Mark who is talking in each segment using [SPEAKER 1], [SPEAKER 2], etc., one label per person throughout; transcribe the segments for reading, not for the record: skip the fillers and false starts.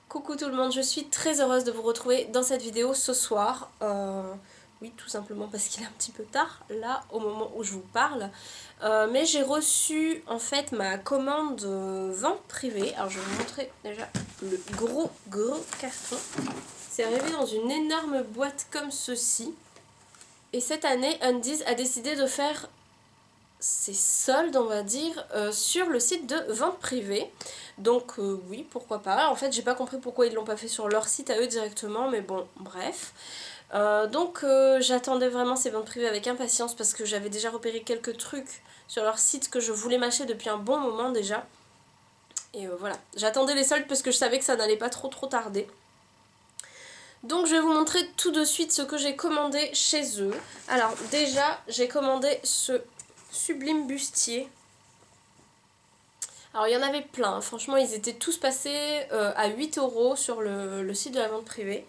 [SPEAKER 1] Coucou tout le monde, je suis très heureuse de vous retrouver dans cette vidéo ce soir. Oui, tout simplement parce qu'il est un petit peu tard, là, au moment où je vous parle. Mais j'ai reçu, en fait, ma commande vente privée. Alors, je vais vous montrer déjà le gros carton. C'est arrivé dans une énorme boîte comme ceci. Et cette année, Undies a décidé de faire ses soldes, on va dire, sur le site de vente privée. Donc oui, pourquoi pas. En fait, j'ai pas compris pourquoi ils l'ont pas fait sur leur site à eux directement, mais bon, bref. Donc j'attendais vraiment ces ventes privées avec impatience parce que j'avais déjà repéré quelques trucs sur leur site que je voulais m'acheter depuis un bon moment déjà. Et voilà, j'attendais les soldes parce que je savais que ça n'allait pas trop tarder. Donc je vais vous montrer tout de suite ce que j'ai commandé chez eux. Alors déjà, j'ai commandé ce sublime bustier. Alors il y en avait plein, franchement ils étaient tous passés à 8 € sur le site de la vente privée.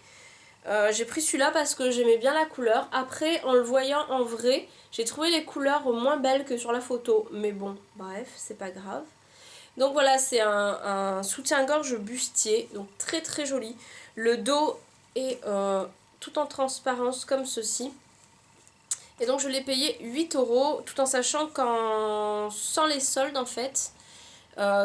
[SPEAKER 1] J'ai pris celui-là parce que j'aimais bien la couleur. Après, en le voyant en vrai, j'ai trouvé les couleurs moins belles que sur la photo. Mais bon, bref, c'est pas grave. Donc voilà, c'est un soutien-gorge bustier, donc très joli. Le dos est tout en transparence comme ceci. Et donc je l'ai payé 8 € tout en sachant qu'en sans les soldes en fait,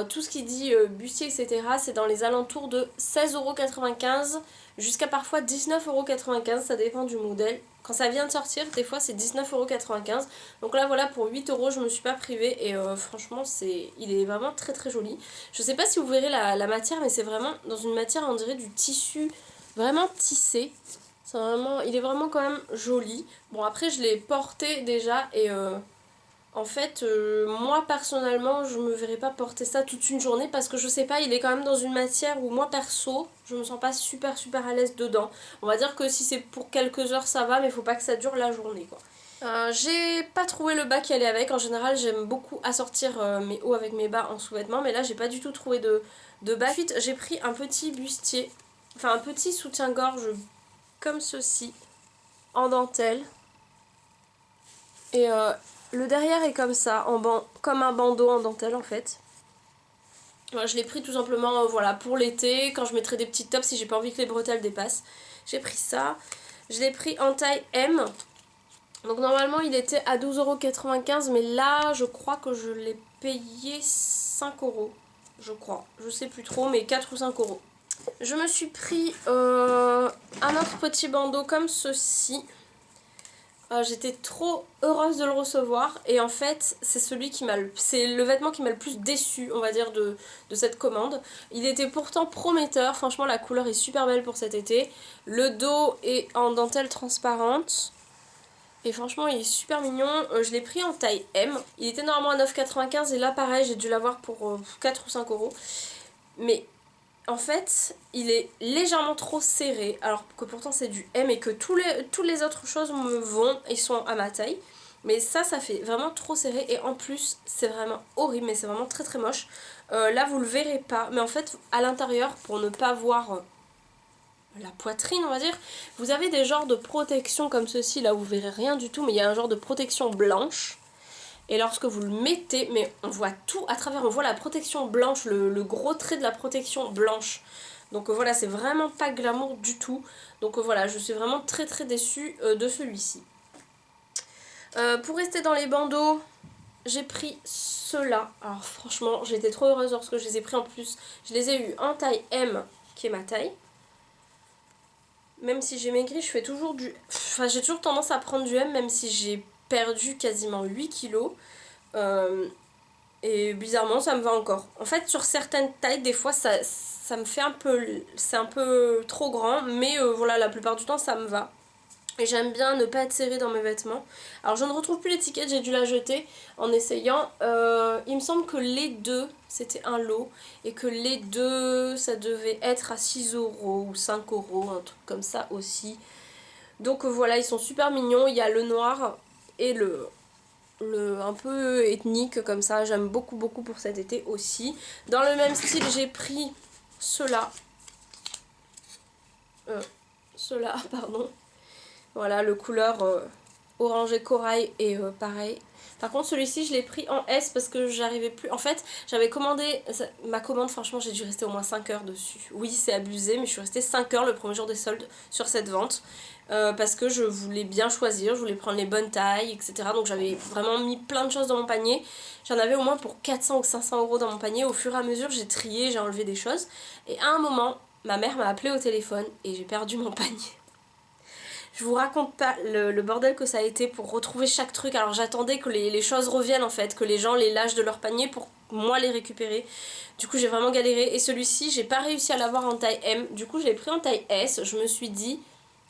[SPEAKER 1] tout ce qui dit bustier etc c'est dans les alentours de 16,95 € jusqu'à parfois 19,95 €, ça dépend du modèle. Quand ça vient de sortir des fois c'est 19,95 €. Donc là voilà, pour 8 € je me suis pas privée et franchement il est vraiment très joli. Je sais pas si vous verrez la matière, mais c'est vraiment dans une matière on dirait du tissu vraiment tissé. Il est vraiment quand même joli. Bon après je l'ai porté déjà et en fait moi personnellement je me verrais pas porter ça toute une journée parce que je sais pas, il est quand même dans une matière où moi perso je me sens pas super à l'aise dedans. On va dire que si c'est pour quelques heures ça va, mais faut pas que ça dure la journée quoi. J'ai pas trouvé le bas qui allait avec. En général j'aime beaucoup assortir mes hauts avec mes bas en sous-vêtements, mais là j'ai pas du tout trouvé de bas. Ensuite j'ai pris un petit bustier, enfin un petit soutien-gorge comme ceci, en dentelle. Et le derrière est comme ça, comme un bandeau en dentelle en fait. Voilà, je l'ai pris tout simplement voilà, pour l'été, quand je mettrai des petites tops si j'ai pas envie que les bretelles dépassent. J'ai pris ça. Je l'ai pris en taille M. Donc normalement il était à 12,95 €, mais là je crois que je l'ai payé 5 €. Je crois, je sais plus trop, mais 4 ou 5 €. Je me suis pris un autre petit bandeau comme ceci. J'étais trop heureuse de le recevoir et en fait c'est le vêtement qui m'a le plus déçu, on va dire, de cette commande. Il était pourtant prometteur, franchement la couleur est super belle pour cet été. Le dos est en dentelle transparente et franchement il est super mignon. Je l'ai pris en taille M, il était normalement à 9,95 € et là pareil j'ai dû l'avoir pour 4 ou 5 €. Mais en fait, il est légèrement trop serré, alors que pourtant c'est du M et que toutes les autres choses me vont, ils sont à ma taille. Mais ça fait vraiment trop serré et en plus c'est vraiment horrible, mais c'est vraiment très moche. Là vous le verrez pas, mais en fait à l'intérieur, pour ne pas voir la poitrine on va dire, vous avez des genres de protection comme ceci, là vous verrez rien du tout, mais il y a un genre de protection blanche. Et lorsque vous le mettez, mais on voit tout à travers, on voit la protection blanche, le gros trait de la protection blanche. Donc voilà, c'est vraiment pas glamour du tout. Donc voilà, je suis vraiment très déçue de celui-ci. Pour rester dans les bandeaux, j'ai pris ceux-là. Alors franchement, j'étais trop heureuse lorsque je les ai pris en plus. Je les ai eu en taille M, qui est ma taille. Même si j'ai maigri, je fais toujours du... Enfin, j'ai toujours tendance à prendre du M, même si j'ai perdu quasiment 8 kilos. Et bizarrement ça me va encore. En fait sur certaines tailles des fois ça me fait un peu... C'est un peu trop grand, mais voilà, la plupart du temps ça me va. Et j'aime bien ne pas être serrée dans mes vêtements. Alors je ne retrouve plus l'étiquette, j'ai dû la jeter en essayant. Il me semble que les deux c'était un lot et que les deux ça devait être à 6 € ou 5 €, un truc comme ça aussi. Donc voilà, ils sont super mignons. Il y a le noir et le un peu ethnique comme ça, j'aime beaucoup pour cet été aussi. Dans le même style j'ai pris ceux-là, pardon, voilà, le couleur orangé corail et pareil, Par contre celui-ci je l'ai pris en S parce que j'arrivais plus. En fait j'avais commandé, ma commande franchement j'ai dû rester au moins 5 heures dessus. Oui c'est abusé mais je suis restée 5 heures le premier jour des soldes sur cette vente. Parce que je voulais bien choisir, je voulais prendre les bonnes tailles, etc. Donc j'avais vraiment mis plein de choses dans mon panier. J'en avais au moins pour 400 ou 500 euros dans mon panier. Au fur et à mesure j'ai trié, j'ai enlevé des choses. Et à un moment, ma mère m'a appelé au téléphone et j'ai perdu mon panier. Je vous raconte pas le bordel que ça a été pour retrouver chaque truc. Alors j'attendais que les choses reviennent en fait, que les gens les lâchent de leur panier pour moi les récupérer. Du coup j'ai vraiment galéré. Et celui-ci j'ai pas réussi à l'avoir en taille M. Du coup je l'ai pris en taille S. Je me suis dit,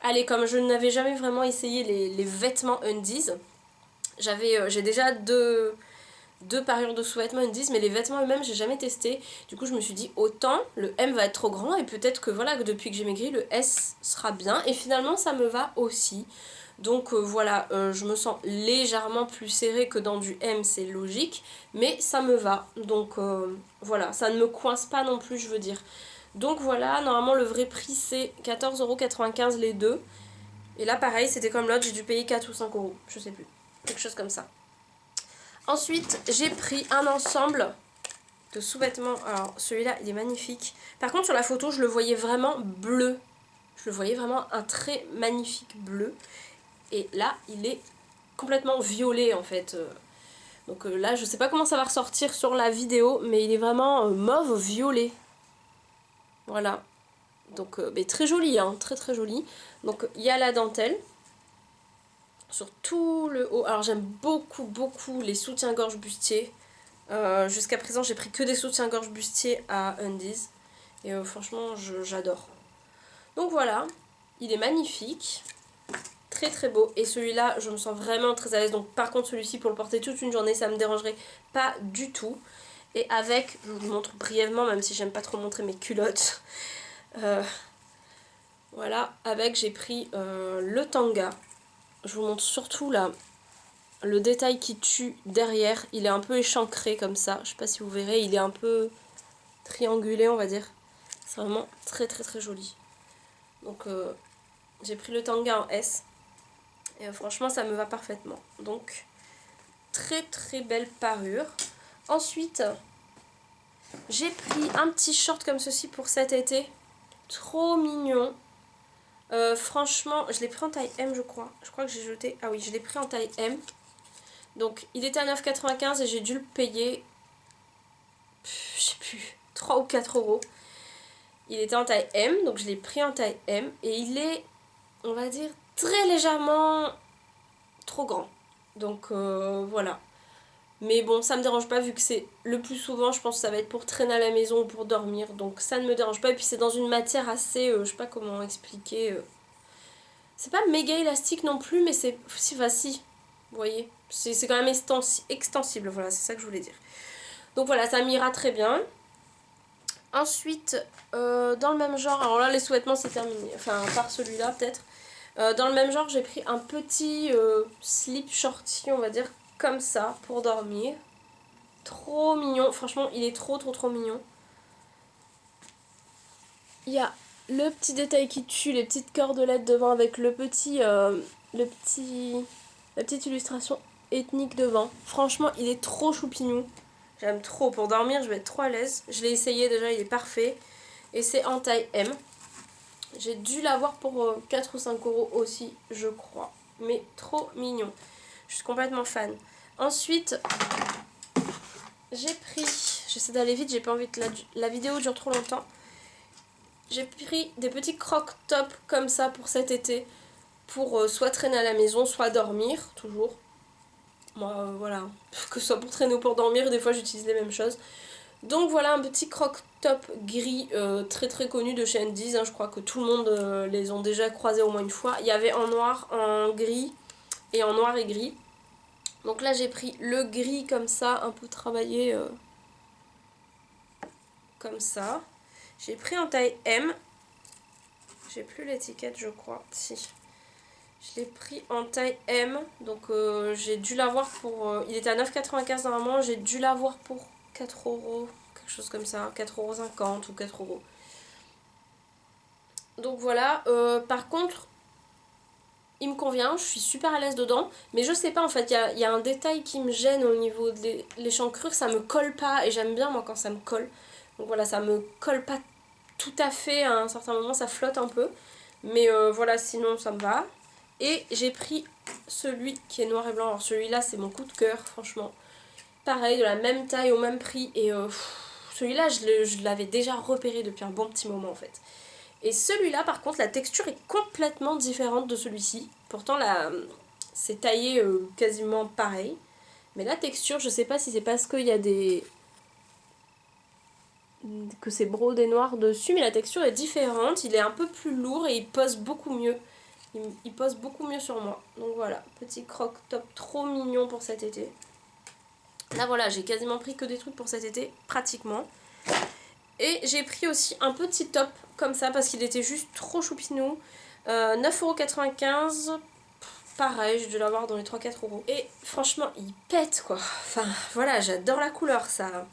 [SPEAKER 1] allez, comme je n'avais jamais vraiment essayé les vêtements undies, j'ai déjà deux parures de sous-vêtements undies, mais les vêtements eux-mêmes j'ai jamais testé. Du coup je me suis dit autant le M va être trop grand et peut-être que voilà, que depuis que j'ai maigri le S sera bien, et finalement ça me va aussi. Donc voilà, je me sens légèrement plus serrée que dans du M, c'est logique, mais ça me va. Donc voilà, ça ne me coince pas non plus, je veux dire. Donc voilà, normalement le vrai prix c'est 14,95 € les deux. Et là pareil, c'était comme l'autre, j'ai dû payer 4 ou 5 euros, je sais plus. Quelque chose comme ça. Ensuite, j'ai pris un ensemble de sous-vêtements. Alors, celui-là, il est magnifique. Par contre, sur la photo, je le voyais vraiment bleu. Je le voyais vraiment un très magnifique bleu. Et là, il est complètement violet, en fait. Donc là, je sais pas comment ça va ressortir sur la vidéo, mais il est vraiment mauve-violet. Voilà. Donc, mais très joli, hein. Très très joli. Donc, il y a la dentelle sur tout le haut. Alors, j'aime beaucoup les soutiens-gorge bustiers. Jusqu'à présent j'ai pris que des soutiens-gorge bustiers à Undies et franchement j'adore. Donc voilà, il est magnifique, très très beau, et celui-là je me sens vraiment très à l'aise. Donc par contre celui-ci pour le porter toute une journée ça me dérangerait pas du tout. Et avec, je vous montre brièvement même si j'aime pas trop montrer mes culottes, voilà, avec j'ai pris le tanga. Je vous montre surtout là le détail qui tue derrière, il est un peu échancré comme ça, je sais pas si vous verrez, il est un peu triangulé on va dire. C'est vraiment très très très joli. Donc j'ai pris le tanga en S et franchement ça me va parfaitement. Donc très très belle parure. Ensuite j'ai pris un petit short comme ceci pour cet été. Trop mignon. Franchement je l'ai pris en taille M je crois. Je crois que j'ai jeté. Ah oui je l'ai pris en taille M. Donc il était à 9,95 € et j'ai dû le payer, je sais plus, 3 ou 4 euros. Il était en taille M, donc je l'ai pris en taille M. Et il est, on va dire, très légèrement trop grand. Donc voilà. Mais bon, ça me dérange pas vu que c'est le plus souvent, je pense que ça va être pour traîner à la maison ou pour dormir. Donc ça ne me dérange pas. Et puis c'est dans une matière assez, je sais pas comment expliquer. C'est pas méga élastique non plus, mais c'est si facile. Vous voyez, c'est quand même extensible, voilà, c'est ça que je voulais dire. Donc voilà, ça m'ira très bien. Ensuite, dans le même genre, alors là les sous-vêtements c'est terminé, enfin à part celui-là peut-être. Dans le même genre, j'ai pris un petit slip shorty, on va dire, comme ça, pour dormir. Trop mignon, franchement il est trop mignon. Il y a le petit détail qui tue, les petites cordelettes devant avec la petite illustration ethnique devant. Franchement il est trop choupignou. J'aime trop, pour dormir je vais être trop à l'aise. Je l'ai essayé déjà, il est parfait. Et c'est en taille M. J'ai dû l'avoir pour 4 ou 5 euros aussi, je crois. Mais trop mignon. Je suis complètement fan. Ensuite, j'ai pris... J'essaie d'aller vite, j'ai pas envie que la vidéo dure trop longtemps. J'ai pris des petits croc-top comme ça pour cet été. Pour soit traîner à la maison, soit dormir, toujours. Moi, voilà. Que ce soit pour traîner ou pour dormir, des fois j'utilise les mêmes choses. Donc voilà un petit croc-top gris très très connu de chez Undies, hein. Je crois que tout le monde les ont déjà croisés au moins une fois. Il y avait en noir, en gris et en noir et gris. Donc là j'ai pris le gris comme ça, un peu travaillé comme ça. J'ai pris en taille M. J'ai plus l'étiquette je crois, si. Je l'ai pris en taille M, donc j'ai dû l'avoir pour... il était à 9,95 € normalement, j'ai dû l'avoir pour 4 euros, quelque chose comme ça, 4,50 € ou 4 euros. Donc voilà, par contre, il me convient, je suis super à l'aise dedans, mais je sais pas en fait, il y a un détail qui me gêne au niveau des l'échancrure, ça me colle pas et j'aime bien moi quand ça me colle. Donc voilà, ça me colle pas tout à fait, à un certain moment ça flotte un peu, mais voilà, sinon ça me va. Et j'ai pris celui qui est noir et blanc, alors celui-là c'est mon coup de cœur franchement. Pareil, de la même taille, au même prix, et celui-là je l'avais déjà repéré depuis un bon petit moment en fait. Et celui-là, par contre, la texture est complètement différente de celui-ci. Pourtant, c'est taillé quasiment pareil. Mais la texture, je sais pas si c'est parce qu'il y a des... que c'est brodé noir dessus, mais la texture est différente. Il est un peu plus lourd et il pose beaucoup mieux. Il pose beaucoup mieux sur moi. Donc voilà, petit croc-top trop mignon pour cet été. Là voilà, j'ai quasiment pris que des trucs pour cet été, pratiquement. Et j'ai pris aussi un petit top comme ça parce qu'il était juste trop choupinou. 9,95€. Pareil, j'ai dû l'avoir dans les 3-4€. Et franchement, il pète quoi. Enfin voilà, j'adore la couleur ça.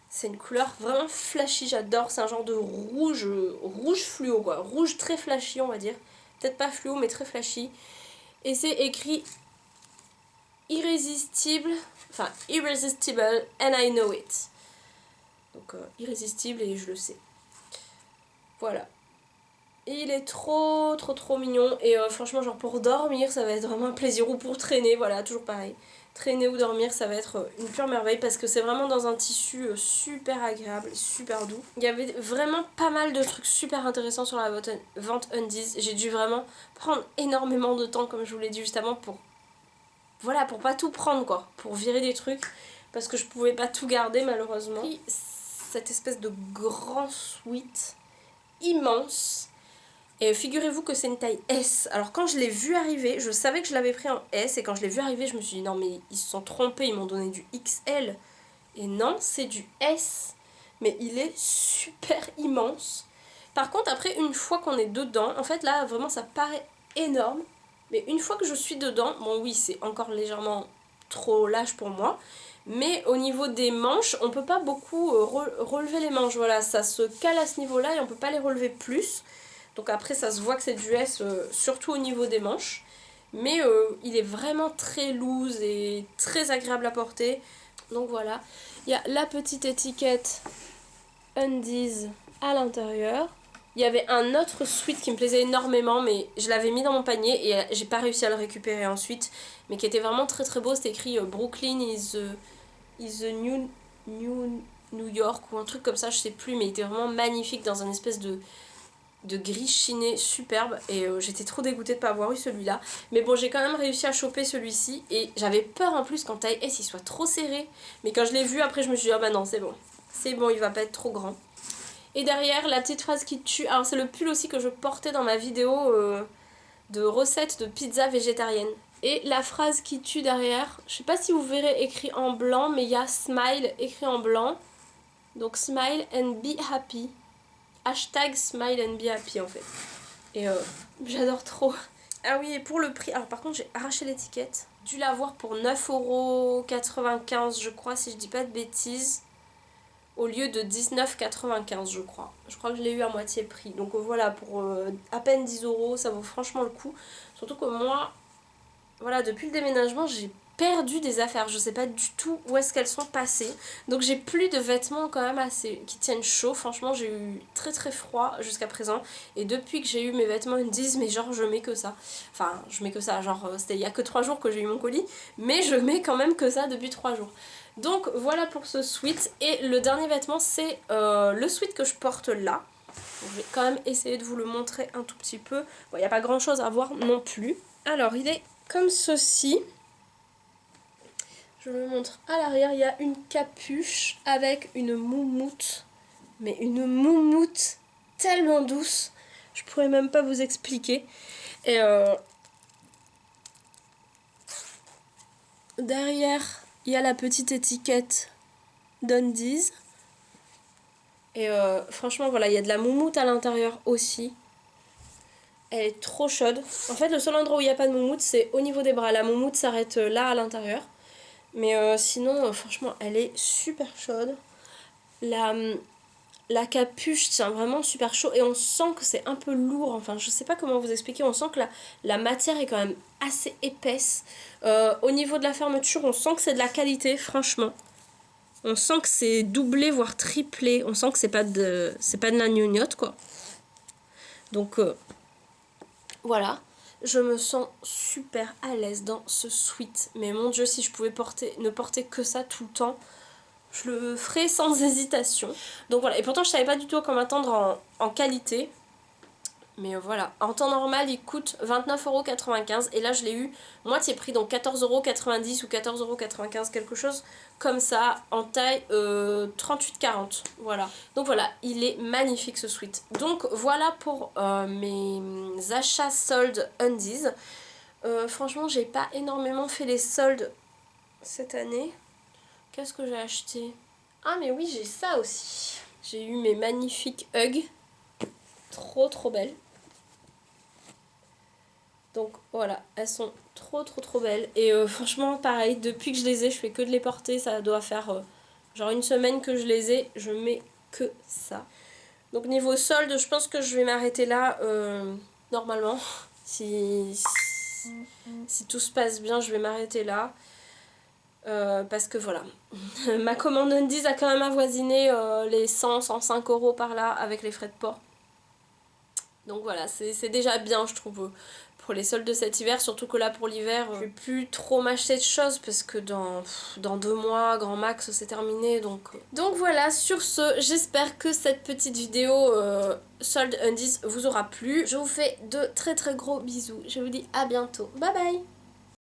[SPEAKER 1] C'est une couleur vraiment flashy, j'adore. C'est un genre de rouge, rouge fluo quoi. Rouge très flashy on va dire. Peut-être pas fluo mais très flashy. Et c'est écrit irrésistible. Enfin, irresistible and I know it. Donc irrésistible et je le sais. Voilà. Et il est trop mignon et franchement genre pour dormir ça va être vraiment un plaisir ou pour traîner, voilà toujours pareil. Traîner ou dormir ça va être une pure merveille parce que c'est vraiment dans un tissu super agréable, super doux. Il y avait vraiment pas mal de trucs super intéressants sur la vente Undies. J'ai dû vraiment prendre énormément de temps comme je vous l'ai dit juste avant pour... Voilà, pour pas tout prendre quoi, pour virer des trucs parce que je pouvais pas tout garder malheureusement. J'ai pris cette espèce de grand sweat immense. Et figurez-vous que c'est une taille S. Alors quand je l'ai vu arriver, je savais que je l'avais pris en S. Et quand je l'ai vu arriver, je me suis dit non mais ils se sont trompés, ils m'ont donné du XL. Et non, c'est du S. Mais il est super immense. Par contre après, une fois qu'on est dedans, en fait là vraiment ça paraît énorme. Mais une fois que je suis dedans, bon oui c'est encore légèrement trop lâche pour moi. Mais au niveau des manches, on peut pas beaucoup relever les manches. Voilà, ça se cale à ce niveau-là et on peut pas les relever plus. Donc après ça se voit que c'est du S, surtout au niveau des manches. Mais il est vraiment très loose et très agréable à porter. Donc voilà. Il y a la petite étiquette Undies à l'intérieur. Il y avait un autre sweat qui me plaisait énormément, mais je l'avais mis dans mon panier et j'ai pas réussi à le récupérer ensuite. Mais qui était vraiment très beau. C'était écrit Brooklyn is the New York ou un truc comme ça, je sais plus. Mais il était vraiment magnifique dans un espèce de gris chiné superbe et j'étais trop dégoûtée de pas avoir eu celui-là, mais bon j'ai quand même réussi à choper celui-ci et j'avais peur en plus qu'en taille S il soit trop serré, mais quand je l'ai vu après je me suis dit ah bah non c'est bon il va pas être trop grand. Et derrière la petite phrase qui tue, alors c'est le pull aussi que je portais dans ma vidéo de recettes de pizza végétarienne. Et la phrase qui tue derrière, je sais pas si vous verrez écrit en blanc, mais il y a smile écrit en blanc, donc smile and be happy. Hashtag smile and be happy en fait. Et j'adore trop. Ah oui, et pour le prix, alors par contre j'ai arraché l'étiquette. Dû l'avoir pour 9,95€ je crois, si je dis pas de bêtises. Au lieu de 19,95€ je crois. Je crois que je l'ai eu à moitié prix. Donc voilà, pour à peine 10€, ça vaut franchement le coup. Surtout que moi, voilà, depuis le déménagement, j'ai perdu des affaires. Je sais pas du tout où est-ce qu'elles sont passées. Donc j'ai plus de vêtements quand même assez qui tiennent chaud. Franchement, j'ai eu très froid jusqu'à présent. Et depuis que j'ai eu mes vêtements Undies, mais genre je mets que ça. Enfin, je mets que ça. Genre c'était il y a que 3 jours que j'ai eu mon colis. Mais je mets quand même que ça depuis 3 jours. Donc voilà pour ce sweat. Et le dernier vêtement, c'est le sweat que je porte là. Donc, je vais quand même essayer de vous le montrer un tout petit peu. Bon, il n'y a pas grand chose à voir non plus. Alors, il est comme ceci. Je vous montre à l'arrière, il y a une capuche avec une moumoute. Mais une moumoute tellement douce. Je pourrais même pas vous expliquer. Et derrière, il y a la petite étiquette d'Undies. Et franchement, voilà, il y a de la moumoute à l'intérieur aussi. Elle est trop chaude. En fait, le seul endroit où il n'y a pas de moumoute, c'est au niveau des bras. La moumoute s'arrête là à l'intérieur. Mais sinon, franchement, elle est super chaude. La capuche tient vraiment super chaud et on sent que c'est un peu lourd. Enfin, je sais pas comment vous expliquer. On sent que la matière est quand même assez épaisse. Au niveau de la fermeture, on sent que c'est de la qualité, franchement. On sent que c'est doublé, voire triplé. On sent que c'est pas de la gnognotte, quoi. Donc, voilà. Je me sens super à l'aise dans ce sweat. Mais mon Dieu, si je pouvais ne porter que ça tout le temps, je le ferai sans hésitation. Donc voilà, et pourtant je savais pas du tout comment m'attendre en qualité. Mais voilà, en temps normal il coûte 29,95 € et là je l'ai eu moitié prix, donc 14,90 € ou 14,95 €, quelque chose comme ça, en taille 38-40. Voilà, donc voilà, il est magnifique ce sweat. Donc voilà pour mes achats soldes undies. Franchement j'ai pas énormément fait les soldes cette année. Qu'est-ce que j'ai acheté? Ah mais oui, j'ai ça aussi. J'ai eu mes magnifiques Hug. Trop belles. Donc voilà, elles sont trop belles. Et franchement pareil, depuis que je les ai, je fais que de les porter. Ça doit faire genre une semaine que je les ai. Je mets que ça. Donc niveau solde, je pense que je vais m'arrêter là normalement. Si tout se passe bien, je vais m'arrêter là. Parce que voilà, ma commande Undies a quand même avoisiné les 100-105 € par là avec les frais de port. Donc voilà, c'est déjà bien je trouve pour les soldes de cet hiver, surtout que là pour l'hiver, je vais plus trop m'acheter de choses parce que dans 2 mois, grand max, c'est terminé. Donc voilà, sur ce, j'espère que cette petite vidéo solde Undies vous aura plu. Je vous fais de très gros bisous, je vous dis à bientôt, bye bye.